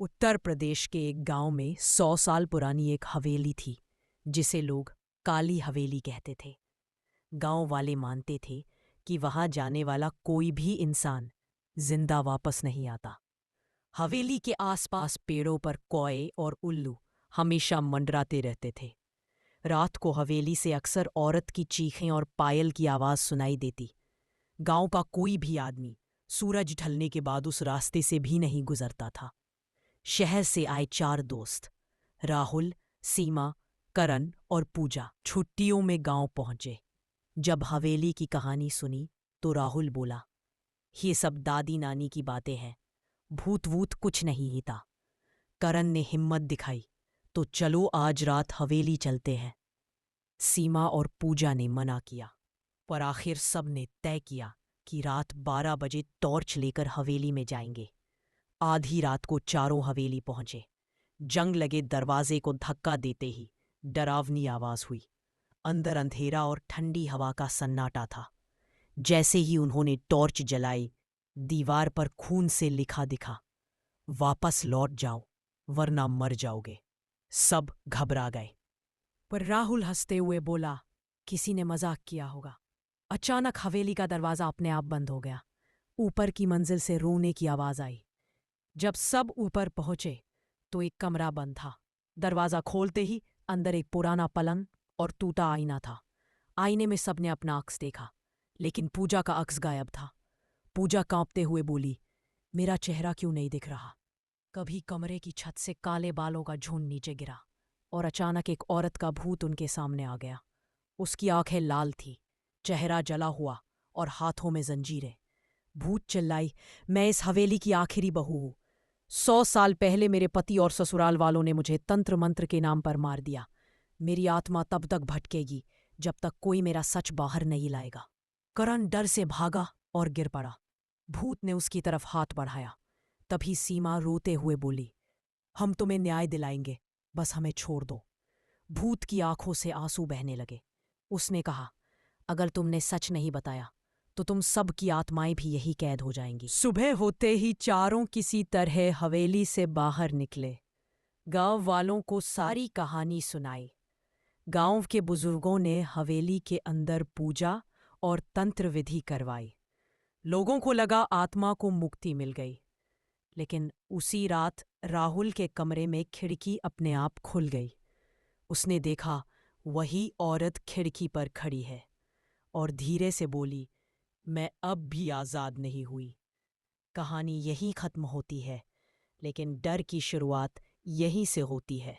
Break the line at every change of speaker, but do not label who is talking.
उत्तर प्रदेश के एक गांव में 100 साल पुरानी एक हवेली थी जिसे लोग काली हवेली कहते थे। गांव वाले मानते थे कि वहां जाने वाला कोई भी इंसान जिंदा वापस नहीं आता। हवेली के आसपास पेड़ों पर कौए और उल्लू हमेशा मंडराते रहते थे। रात को हवेली से अक्सर औरत की चीखें और पायल की आवाज सुनाई देती। गांव का कोई भी आदमी सूरज ढलने के बाद उस रास्ते से भी नहीं गुजरता था। शहर से आए 4 दोस्त राहुल, सीमा, करण और पूजा छुट्टियों में गांव पहुंचे। जब हवेली की कहानी सुनी तो राहुल बोला, ये सब दादी नानी की बातें हैं, भूत वूत कुछ नहीं ही था। करण ने हिम्मत दिखाई, तो चलो आज रात हवेली चलते हैं। सीमा और पूजा ने मना किया, पर आखिर सब ने तय किया कि रात 12 बजे टॉर्च लेकर हवेली में जाएंगे। आधी रात को चारों हवेली पहुंचे। जंग लगे दरवाजे को धक्का देते ही डरावनी आवाज हुई। अंदर अंधेरा और ठंडी हवा का सन्नाटा था। जैसे ही उन्होंने टॉर्च जलाई, दीवार पर खून से लिखा दिखा, वापस लौट जाओ वरना मर जाओगे। सब घबरा गए, पर राहुल हंसते हुए बोला, किसी ने मजाक किया होगा। अचानक हवेली का दरवाजा अपने आप बंद हो गया। ऊपर की मंजिल से रोने की आवाज आई। जब सब ऊपर पहुंचे तो एक कमरा बंद था। दरवाजा खोलते ही अंदर एक पुराना पलंग और टूटा आईना था। आईने में सबने अपना अक्स देखा, लेकिन पूजा का अक्स गायब था। पूजा कांपते हुए बोली, मेरा चेहरा क्यों नहीं दिख रहा। कभी कमरे की छत से काले बालों का झुंड नीचे गिरा और अचानक एक औरत का भूत उनके सामने आ गया। उसकी आंखें लाल थी, चेहरा जला हुआ और हाथों में जंजीरें। भूत चिल्लाई, मैं इस हवेली की आखिरी बहू हूं। 100 साल पहले मेरे पति और ससुराल वालों ने मुझे तंत्र मंत्र के नाम पर मार दिया। मेरी आत्मा तब तक भटकेगी जब तक कोई मेरा सच बाहर नहीं लाएगा। करण डर से भागा और गिर पड़ा। भूत ने उसकी तरफ हाथ बढ़ाया। तभी सीमा रोते हुए बोली, हम तुम्हें न्याय दिलाएंगे, बस हमें छोड़ दो। भूत की आंखों से आंसू बहने लगे। उसने कहा, अगर तुमने सच नहीं बताया तो तुम सब की आत्माएं भी यही कैद हो जाएंगी। सुबह होते ही चारों किसी तरह हवेली से बाहर निकले। गांव वालों को सारी कहानी सुनाई। गांव के बुजुर्गों ने हवेली के अंदर पूजा और तंत्र विधि करवाई। लोगों को लगा आत्मा को मुक्ति मिल गई। लेकिन उसी रात राहुल के कमरे में खिड़की अपने आप खुल गई। उसने देखा वही औरत खिड़की पर खड़ी है और धीरे से बोली, मैं अब भी आजाद नहीं हुई। कहानी यहीं खत्म होती है, लेकिन डर की शुरुआत यहीं से होती है।